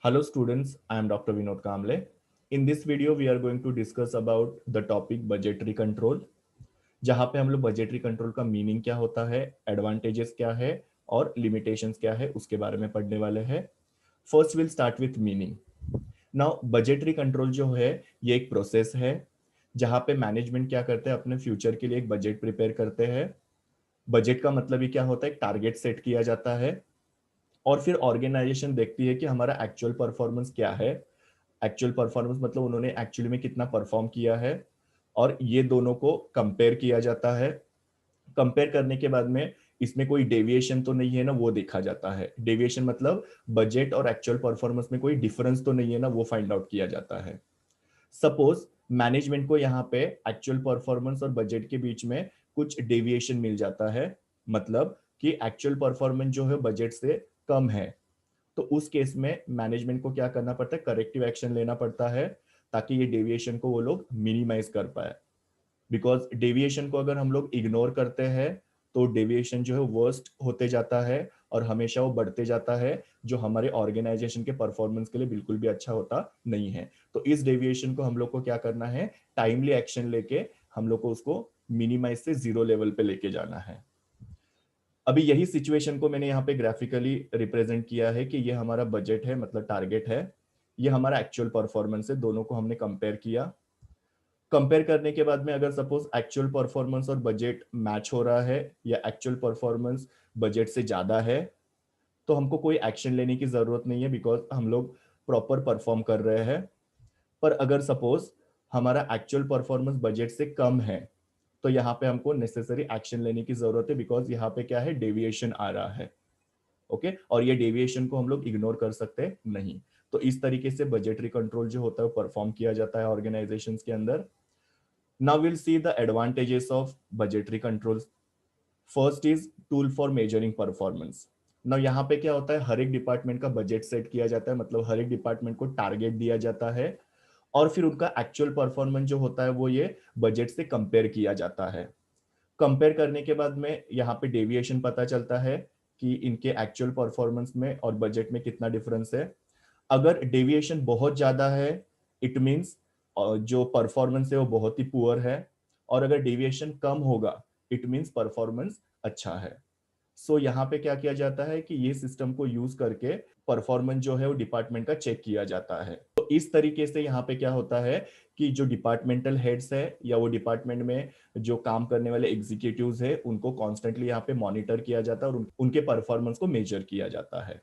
Hello students, I am Dr. Vinod Kamble. In this video, we are going to discuss about the topic budgetary control, जहाँ पे हम लोग budgetary control का meaning क्या होता है, एडवांटेजेस क्या है और लिमिटेशंस क्या है उसके बारे में पढ़ने वाले हैं. First will start with meaning. Now budgetary control जो है ये एक प्रोसेस है जहाँ पे मैनेजमेंट क्या करते हैं, अपने फ्यूचर के लिए एक बजट प्रिपेयर करते हैं. बजट का मतलब ही क्या होता है, एक टारगेट सेट किया जाता है और फिर ऑर्गेनाइजेशन देखती है कि हमारा एक्चुअल परफॉर्मेंस क्या है. एक्चुअल परफॉर्मेंस मतलब उन्होंने एक्चुअली में कितना परफॉर्म किया है और ये दोनों को कंपेयर किया जाता है. कंपेयर करने के बाद में इसमें कोई डेविएशन तो नहीं है ना, वो देखा जाता है. डेविएशन मतलब बजट और एक्चुअल परफॉर्मेंस में कोई डिफरेंस तो नहीं है ना, वो फाइंड आउट किया जाता है. सपोज मैनेजमेंट को यहाँ पे एक्चुअल परफॉर्मेंस और बजट के बीच में कुछ डेविएशन मिल जाता है, मतलब कि एक्चुअल परफॉर्मेंस जो है बजट से कम है, तो उस केस में मैनेजमेंट को क्या करना पड़ता है, करेक्टिव एक्शन लेना पड़ता है ताकि ये डेविएशन को वो लोग मिनिमाइज कर पाए. बिकॉज डेविएशन को अगर हम लोग इग्नोर करते हैं तो डेविएशन जो है वर्स्ट होते जाता है और हमेशा वो बढ़ते जाता है, जो हमारे ऑर्गेनाइजेशन के परफॉर्मेंस के लिए बिल्कुल भी अच्छा होता नहीं है. तो इस डेविएशन को हम लोग को क्या करना है, टाइमली एक्शन लेके हम लोग को उसको मिनिमाइज से जीरो लेवल पे लेके जाना है. अभी यही सिचुएशन को मैंने यहाँ पे ग्राफिकली रिप्रेजेंट किया है कि ये हमारा बजट है, मतलब टारगेट है, ये हमारा एक्चुअल परफॉर्मेंस है, दोनों को हमने कंपेयर किया. कंपेयर करने के बाद में अगर सपोज एक्चुअल परफॉर्मेंस और बजट मैच हो रहा है या एक्चुअल परफॉर्मेंस बजट से ज्यादा है, तो हमको कोई एक्शन लेने की जरूरत नहीं है बिकॉज हम लोग प्रॉपर परफॉर्म कर रहे हैं. पर अगर सपोज हमारा एक्चुअल परफॉर्मेंस बजट से कम है तो यहाँ पे हमको नेसेसरी एक्शन लेने की जरूरत है बिकॉज यहाँ पे क्या है, डेविएशन आ रहा है. ओके, और ये डेविएशन को हम लोग इग्नोर कर सकते नहीं. तो इस तरीके से बजटरी कंट्रोल जो होता है वो परफॉर्म किया जाता है ऑर्गेनाइजेशन के अंदर. Now we'll see the advantages of budgetary controls. First is tool for measuring performance. Now यहाँ पे क्या होता है, हर एक डिपार्टमेंट का बजट सेट किया जाता है, मतलब हर एक डिपार्टमेंट को टारगेट दिया जाता है और फिर उनका एक्चुअल परफॉर्मेंस जो होता है वो ये बजट से कंपेयर किया जाता है. कंपेयर करने के बाद में यहाँ पे डेविएशन पता चलता है कि इनके एक्चुअल परफॉर्मेंस में और बजट में कितना डिफरेंस है. अगर डेविएशन बहुत ज्यादा है इट मींस जो परफॉर्मेंस है वो बहुत ही पुअर है, और अगर डेविएशन कम होगा इट मींस परफॉर्मेंस अच्छा है. सो यहाँ पे क्या किया जाता है कि ये सिस्टम को यूज करके परफॉर्मेंस जो है वो डिपार्टमेंट का चेक किया जाता है. तो इस तरीके से यहाँ पे क्या होता है कि जो डिपार्टमेंटल हेड्स है या वो डिपार्टमेंट में जो काम करने वाले एग्जीक्यूटिव्स है उनको कॉन्स्टेंटली यहाँ पे मॉनिटर किया जाता है और उनके परफॉर्मेंस को मेजर किया जाता है.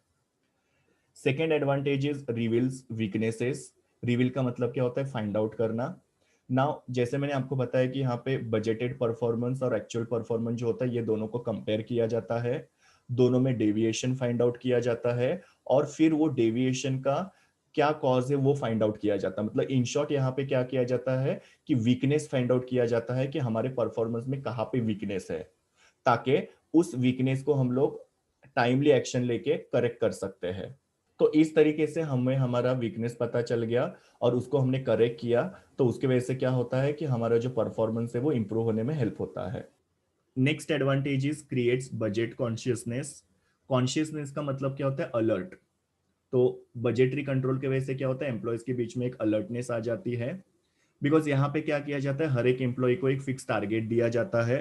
Second advantage is reveals weaknesses. Reveal का मतलब क्या होता है, फाइंड आउट करना. नाउ जैसे मैंने आपको बताया कि यहाँ पे बजटेड परफॉर्मेंस और एक्चुअल परफॉर्मेंस जो होता है ये दोनों को कंपेयर किया जाता है, दोनों में डेविएशन फाइंड आउट किया जाता है और फिर वो डेविएशन का क्या कॉज है वो फाइंड आउट किया जाता है. मतलब इन शॉर्ट यहाँ पे क्या किया जाता है कि वीकनेस फाइंड आउट किया जाता है कि हमारे परफॉर्मेंस में कहाँ पे वीकनेस है, ताकि उस वीकनेस को हम लोग टाइमली एक्शन लेके करेक्ट कर सकते हैं. तो इस तरीके से हमें हमारा वीकनेस पता चल गया और उसको हमने करेक्ट किया, तो उसके वजह से क्या होता है कि हमारा जो परफॉर्मेंस है वो इंप्रूव होने में हेल्प होता है. Next advantage is creates budget consciousness. Consciousness का मतलब क्या होता है, अलर्ट. तो बजटरी कंट्रोल के वजह से क्या होता है, एम्प्लॉयज के बीच में एक अलर्टनेस आ जाती है. बिकॉज यहाँ पे क्या किया जाता है, हर एक एम्प्लॉय को एक फिक्स टारगेट दिया जाता है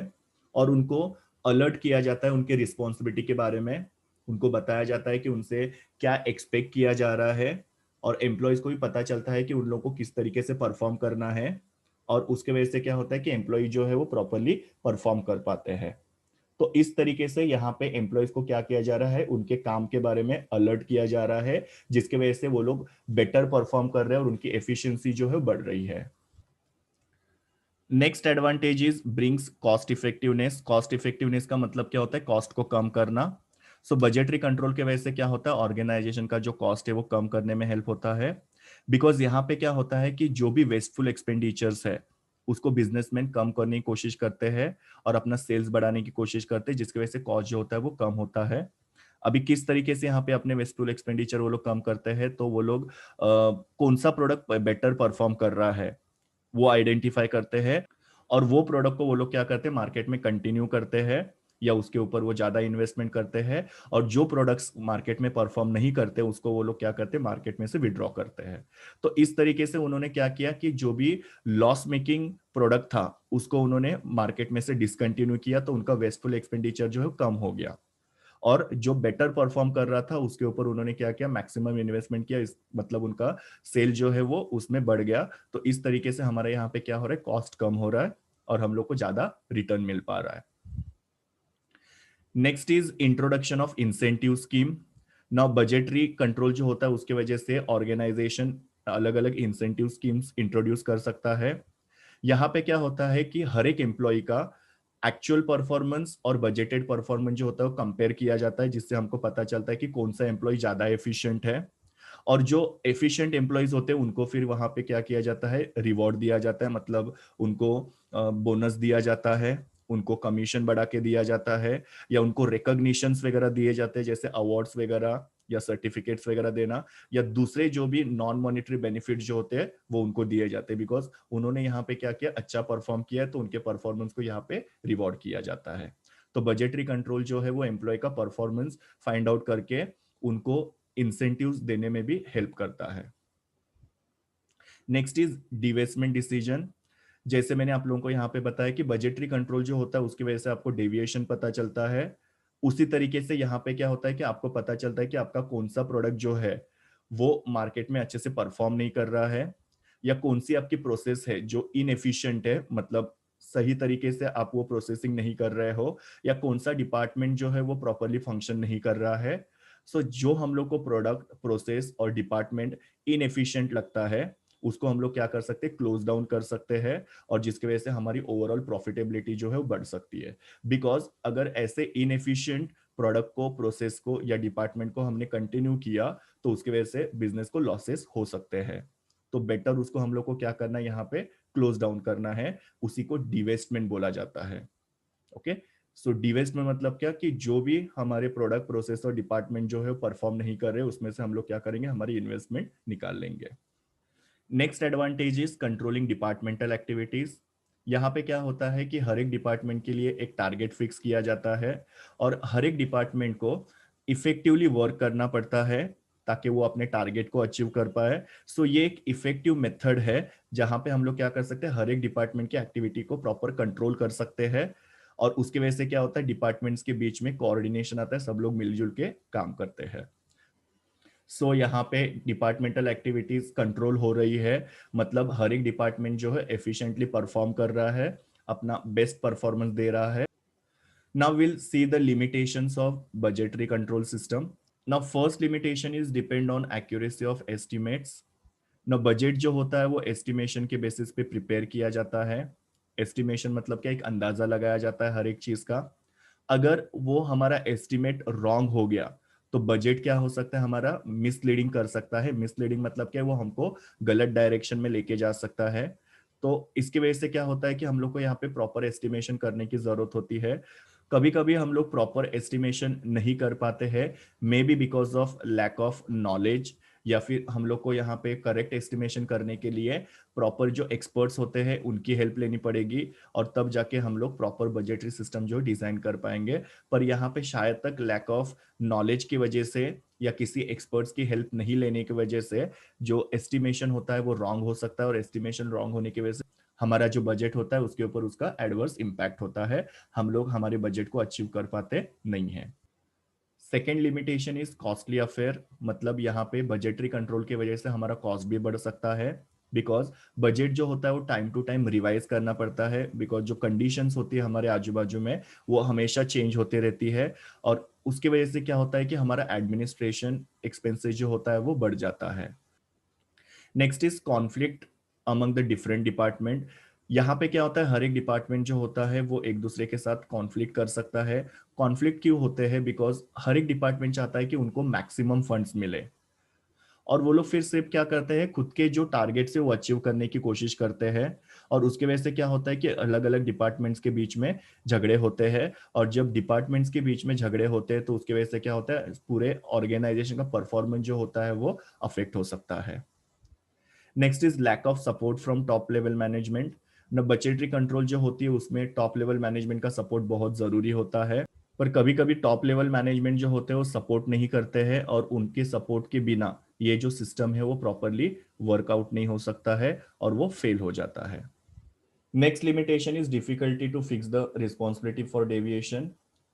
और उनको अलर्ट किया जाता है उनके रिस्पॉन्सिबिलिटी के बारे में. उनको बताया जाता है कि उनसे क्या एक्सपेक्ट किया जा रहा है और एम्प्लॉयज को भी पता चलता है कि उन लोगों को किस तरीके से परफॉर्म करना है, और उसके वजह से क्या होता है कि एम्प्लॉय जो है वो प्रॉपरली परफॉर्म कर पाते हैं. तो इस तरीके से यहाँ पे एम्प्लॉयज को क्या किया जा रहा है, उनके काम के बारे में अलर्ट किया जा रहा है, जिसकी वजह से वो लोग बेटर परफॉर्म कर रहे हैं और उनकी एफिशिएंसी जो है बढ़ रही है. Next advantage is brings cost effectiveness. Cost effectiveness का मतलब क्या होता है, कॉस्ट को कम करना. सो बजटरी कंट्रोल के वजह से क्या होता है, ऑर्गेनाइजेशन का जो कॉस्ट है वो कम करने में हेल्प होता है. बिकॉज यहाँ पे क्या होता है कि जो भी वेस्टफुल एक्सपेंडिचर्स है उसको बिजनेसमैन कम करने की कोशिश करते हैं और अपना सेल्स बढ़ाने की कोशिश करते हैं, जिसकी वजह से कॉस्ट जो होता है वो कम होता है. अभी किस तरीके से यहाँ पे अपने वेस्टफुल एक्सपेंडिचर वो लोग कम करते हैं, तो वो लोग कौन सा प्रोडक्ट बेटर परफॉर्म कर रहा है वो आइडेंटिफाई करते हैं और वो प्रोडक्ट को वो लोग क्या करते हैं, मार्केट में कंटिन्यू करते हैं या उसके ऊपर वो ज्यादा इन्वेस्टमेंट करते हैं, और जो प्रोडक्ट्स मार्केट में परफॉर्म नहीं करते उसको वो लोग क्या करते हैं, मार्केट में से विड्रॉ करते हैं। तो इस तरीके से उन्होंने क्या किया कि जो भी लॉस मेकिंग प्रोडक्ट था उसको उन्होंने मार्केट में से डिसकंटिन्यू किया, तो उनका वेस्टफुल एक्सपेंडिचर जो है कम हो गया। और जो बेटर परफॉर्म कर रहा था उसके ऊपर उन्होंने क्या किया, मैक्सिमम इन्वेस्टमेंट किया, इस मतलब उनका सेल जो है वो उसमें बढ़ गया। तो इस तरीके से हमारे यहाँ पे क्या हो रहा है, कॉस्ट कम हो रहा है और हम लोग को ज्यादा रिटर्न मिल पा रहा है। Next is introduction of incentive scheme. Now budgetary control जो होता है उसके वजह से ऑर्गेनाइजेशन अलग अलग इंसेंटिव स्कीम्स इंट्रोड्यूस कर सकता है। यहाँ पे क्या होता है कि हर एक एम्प्लॉय का एक्चुअल परफॉर्मेंस और बजटेड परफॉर्मेंस जो होता है वो कंपेयर किया जाता है, जिससे हमको पता चलता है कि कौन सा एम्प्लॉय ज्यादा एफिशिएंट है। और जो एफिशिएंट एम्प्लॉयज होते हैं उनको फिर वहां पे क्या किया जाता है, रिवॉर्ड दिया जाता है, मतलब उनको बोनस दिया जाता है, उनको कमीशन बढ़ा के दिया जाता है, या उनको रिकॉग्निशंस वगैरह दिए जाते हैं, जैसे अवार्ड्स वगैरह या सर्टिफिकेट्स वगैरह देना, या दूसरे जो भी नॉन मॉनिटरी बेनिफिट जो होते हैं वो उनको दिए जाते हैं, बिकॉज उन्होंने यहाँ पे क्या किया, अच्छा परफॉर्म किया है, तो उनके परफॉर्मेंस को यहाँ पे रिवॉर्ड किया जाता है। तो बजटरी कंट्रोल जो है वो एम्प्लॉय का परफॉर्मेंस फाइंड आउट करके उनको इंसेंटिव्स देने में भी हेल्प करता है। Next is divestment decision. जैसे मैंने आप लोगों को यहाँ पे बताया कि बजटरी कंट्रोल जो होता है उसकी वजह से आपको डेविएशन पता चलता है, उसी तरीके से यहाँ पे क्या होता है कि आपको पता चलता है कि आपका कौन सा प्रोडक्ट जो है वो मार्केट में अच्छे से परफॉर्म नहीं कर रहा है, या कौन सी आपकी प्रोसेस है जो इनएफिशिएंट है, मतलब सही तरीके से आप वो प्रोसेसिंग नहीं कर रहे हो, या कौन सा डिपार्टमेंट जो है वो प्रॉपरली फंक्शन नहीं कर रहा है। सो जो हम लोग को प्रोडक्ट, प्रोसेस और डिपार्टमेंट इनएफिशिएंट लगता है उसको हम लोग क्या कर सकते हैं, क्लोज डाउन कर सकते हैं, और जिसकी वजह से हमारी ओवरऑल प्रॉफिटेबिलिटी जो है वो बढ़ सकती है। बिकॉज अगर ऐसे इनएफिशिएंट प्रोडक्ट को, प्रोसेस को या डिपार्टमेंट को हमने कंटिन्यू किया तो उसकी वजह से बिजनेस को लॉसेस हो सकते हैं। तो बेटर उसको हम लोग को क्या करना है, यहाँ पे क्लोज डाउन करना है, उसी को डिवेस्टमेंट बोला जाता है। ओके, सो डिवेस्टमेंट मतलब क्या, कि जो भी हमारे प्रोडक्ट, प्रोसेस और डिपार्टमेंट जो है परफॉर्म नहीं कर रहे उसमें से हम लोग क्या करेंगे, हमारी इन्वेस्टमेंट निकाल लेंगे। Next advantage is controlling departmental activities. यहाँ पे क्या होता है कि हर एक डिपार्टमेंट के लिए एक टारगेट फिक्स किया जाता है, और हर एक डिपार्टमेंट को इफेक्टिवली वर्क करना पड़ता है ताकि वो अपने टारगेट को अचीव कर पाए। सो ये एक इफेक्टिव मेथड है जहां पे हम लोग क्या कर सकते हैं, हर एक डिपार्टमेंट की एक्टिविटी को प्रॉपर कंट्रोल कर सकते हैं, और उसकी वजह से क्या होता है, डिपार्टमेंट्स के बीच में कोऑर्डिनेशन आता है, सब लोग मिलजुल के काम करते हैं। सो यहाँ पे डिपार्टमेंटल एक्टिविटीज कंट्रोल हो रही है, मतलब हर एक डिपार्टमेंट जो है एफिशिएंटली परफॉर्म कर रहा है, अपना बेस्ट परफॉर्मेंस दे रहा है। Now will see the limitations of budgetary control system. Now first limitation is depend on accuracy of estimates. ना बजट जो होता है वो एस्टिमेशन के बेसिस पे प्रिपेयर किया जाता है। एस्टिमेशन मतलब क्या, एक अंदाजा लगाया जाता है हर एक चीज का। अगर वो हमारा एस्टिमेट रॉन्ग हो गया तो बजट क्या हो सकता है, हमारा मिसलीडिंग कर सकता है। मिसलीडिंग मतलब क्या है, वो हमको गलत डायरेक्शन में लेके जा सकता है। तो इसकी वजह से क्या होता है कि हम लोग को यहाँ पे प्रॉपर एस्टिमेशन करने की जरूरत होती है। कभी कभी हम लोग प्रॉपर एस्टिमेशन नहीं कर पाते हैं, maybe because of lack of knowledge, या फिर हम लोग को यहाँ पे करेक्ट एस्टिमेशन करने के लिए प्रॉपर जो एक्सपर्ट्स होते हैं उनकी हेल्प लेनी पड़ेगी, और तब जाके हम लोग प्रॉपर बजटरी सिस्टम जो डिजाइन कर पाएंगे। पर यहाँ पे शायद तक लैक ऑफ नॉलेज की वजह से या किसी एक्सपर्ट्स की हेल्प नहीं लेने की वजह से जो एस्टिमेशन होता है वो रॉन्ग हो सकता है, और एस्टिमेशन रॉन्ग होने की वजह से हमारा जो बजट होता है उसके ऊपर उसका एडवर्स इम्पैक्ट होता है, हम लोग हमारे बजट को अचीव कर पाते नहीं है। Second limitation is costly affair. मतलब यहाँ पे बजटरी कंट्रोल की वजह से हमारा कॉस्ट भी बढ़ सकता है, बिकॉज बजट जो होता है वो टाइम टू टाइम रिवाइज करना पड़ता है, बिकॉज जो कंडीशंस होती है हमारे आजू बाजू में वो हमेशा चेंज होते रहती है, और उसकी वजह से क्या होता है कि हमारा एडमिनिस्ट्रेशन एक्सपेंसेस जो होता है वो बढ़ जाता है। Next is conflict among the different department. यहाँ पे क्या होता है, हर एक डिपार्टमेंट जो होता है वो एक दूसरे के साथ कॉन्फ्लिक्ट कर सकता है। कॉन्फ्लिक्ट क्यों होते हैं, बिकॉज हर एक डिपार्टमेंट चाहता है कि उनको मैक्सिमम फंड्स मिले, और वो लोग फिर सिर्फ क्या करते हैं, खुद के जो टारगेट से वो अचीव करने की कोशिश करते हैं, और उसके वजह से क्या होता है कि अलग अलग डिपार्टमेंट्स के बीच में झगड़े होते हैं, और जब डिपार्टमेंट्स के बीच में झगड़े होते हैं तो उसकी वजह से क्या होता है, पूरे ऑर्गेनाइजेशन का परफॉर्मेंस जो होता है वो अफेक्ट हो सकता है। Next is lack of support from top level management. न बजटरी कंट्रोल जो होती है उसमें टॉप लेवल मैनेजमेंट का सपोर्ट बहुत जरूरी होता है, पर कभी कभी टॉप लेवल मैनेजमेंट जो होते हैं वो सपोर्ट नहीं करते हैं और उनके सपोर्ट के बिना ये जो सिस्टम है वो प्रॉपरली वर्कआउट नहीं हो सकता है और वो फेल हो जाता है। Next limitation is difficulty to fix the responsibility for deviation.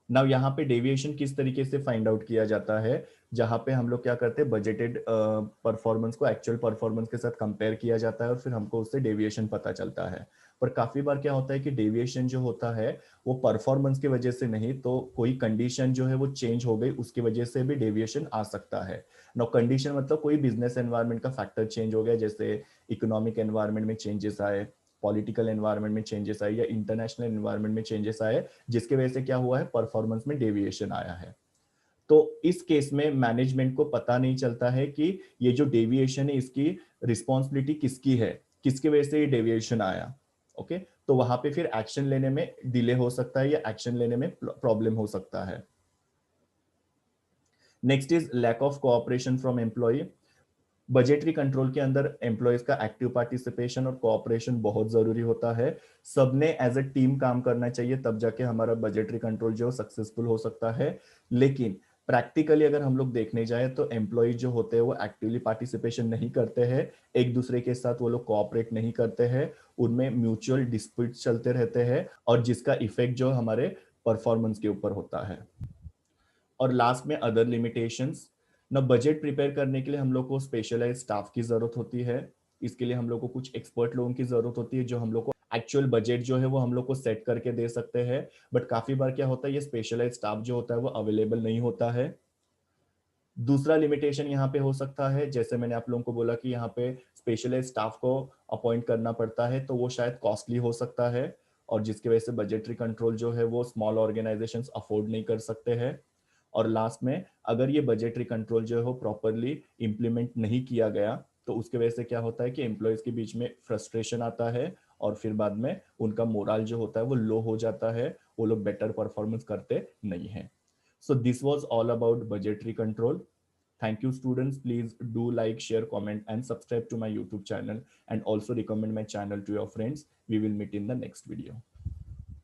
Now यहाँ पे डेविएशन किस तरीके से फाइंड आउट किया जाता है, जहां पे हम लोग क्या करते हैं, बजटेड परफॉर्मेंस को एक्चुअल परफॉर्मेंस के साथ कंपेयर किया जाता है और फिर हमको उससे डेविएशन पता चलता है। पर काफी बार क्या होता है कि डेविएशन जो होता है वो परफॉर्मेंस की वजह से नहीं, तो कोई कंडीशन जो है वो चेंज हो गई उसकी वजह से भी डेविएशन आ सकता है। नाउ कंडीशन मतलब कोई बिजनेस एनवायरनमेंट का फैक्टर चेंज हो गया, जैसे इकोनॉमिक एनवायरनमेंट में चेंजेस आए, पॉलिटिकल एनवायरनमेंट में चेंजेस आए या इंटरनेशनल एनवायरनमेंट में चेंजेस आए, जिसके वजह से क्या हुआ है, परफॉर्मेंस में डेविएशन आया है। तो इस केस में मैनेजमेंट को पता नहीं चलता है कि ये जो डेविएशन है इसकी रिस्पॉन्सिबिलिटी किसकी है, किसके वजह से ये डेविएशन आया। ओके, तो वहां पे फिर एक्शन लेने में डिले हो सकता है या एक्शन लेने में प्रॉब्लम हो सकता है। Next is lack of cooperation from employ. Budgetary control के अंदर एम्प्लॉयज का एक्टिव पार्टिसिपेशन और कोऑपरेशन बहुत जरूरी होता है। सबने एज अ टीम काम करना चाहिए, तब जाके हमारा बजटरी कंट्रोल जो सक्सेसफुल हो सकता है। लेकिन प्रैक्टिकली अगर हम लोग देखने जाए तो एम्प्लॉय जो होते हैं वो एक्टिवली पार्टिसिपेशन नहीं करते हैं, एक दूसरे के साथ वो लोग कोऑपरेट नहीं करते हैं, उनमें म्यूचुअल डिस्प्यूट चलते रहते हैं और जिसका इफेक्ट जो हमारे परफॉर्मेंस के ऊपर होता है। और लास्ट में अदर लिमिटेशंस। ना बजट प्रिपेयर करने के लिए हम लोग को स्पेशलाइज स्टाफ की जरूरत होती है, इसके लिए हम लोग को कुछ एक्सपर्ट लोगों की जरूरत होती है जो हम लोग को एक्चुअल बजट जो है वो हम लोग को सेट करके दे सकते हैं। बट काफी बार क्या होता है, ये स्पेशलाइज स्टाफ जो होता है वो अवेलेबल नहीं होता है। दूसरा लिमिटेशन यहाँ पे हो सकता है, जैसे मैंने आप लोगों को बोला कि यहाँ पे स्पेशलाइज स्टाफ को अपॉइंट करना पड़ता है, तो वो शायद कॉस्टली हो सकता है और जिसकी वजह से बजटरी कंट्रोल जो है वो स्मॉल ऑर्गेनाइजेशंस अफोर्ड नहीं कर सकते हैं। और लास्ट में अगर ये बजटरी कंट्रोल जो है वो प्रॉपरली इंप्लीमेंट नहीं किया गया तो उसके वजह से क्या होता है कि एम्प्लॉयज के बीच में फ्रस्ट्रेशन आता है और फिर बाद में उनका मोरल जो होता है वो लो हो जाता है, वो लोग बेटर परफॉर्मेंस करते नहीं हैं। So this was all about budgetary control. Thank you students. Please do like, share, comment and subscribe to my YouTube channel and also recommend my channel to your friends. We will meet in the next video.